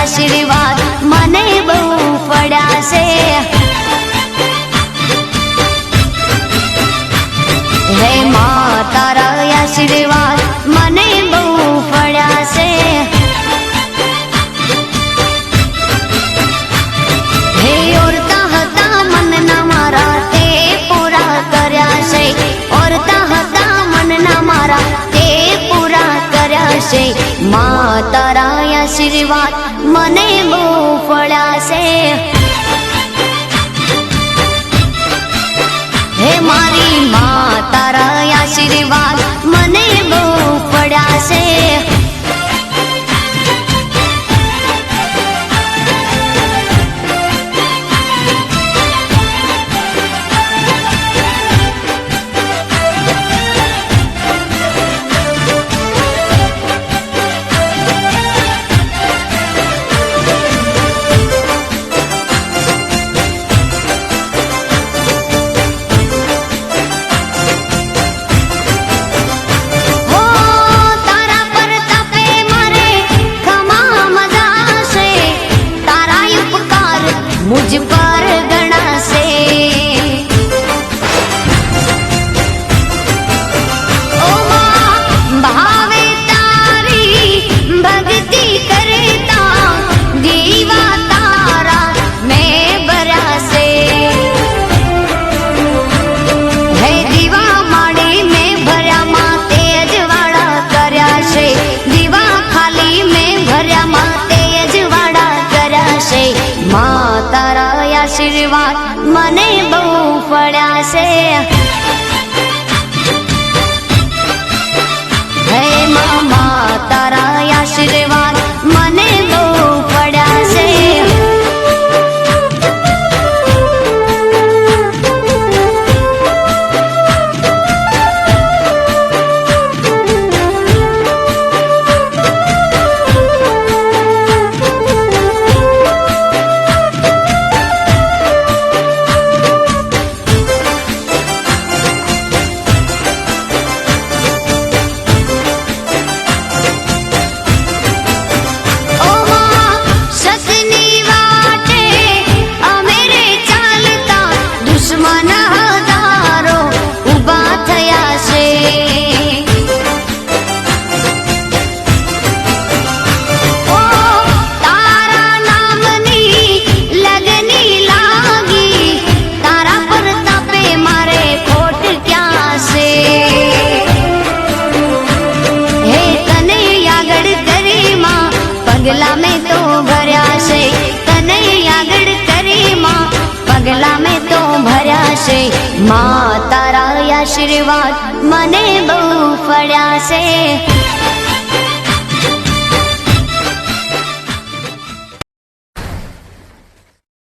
આશીર્વાદ મને બહુ પડ્યા છે। હે માં તારા આશીર્વાદ મને બહુ પડ્યા છે। હે ઓરતા હતા મનના મારા તે પૂરા કર્યા છે। ઓરતા હતા મનના મારા તે પૂરા કર્યા છે। માં તારા આશીર્વાદ મને બહુ પડ્યા છે। હે મારી માં તારા આશીર્વાદ મને બહુ પડ્યા છે। मुझ पर गणा से ओ मां भावे तारी भक्ति करता दीवा तारा मैं बरा से। है दीवा माड़ी में भर्या मां तेज वाड़ा कर्या छे। दीवा खाली में भर्या मां तेज वाड़ा कर्या छे। मां तारा आशीर्वाद मने बहु पड्या छे। हे मामा तारा आशीर्वाद मने बहु पड्या छे। पगला में तो भर्या छे तने आगळ करी मां पगला में तो भर्या छे। मां तारा आशीर्वाद मने बहु पड्या छे।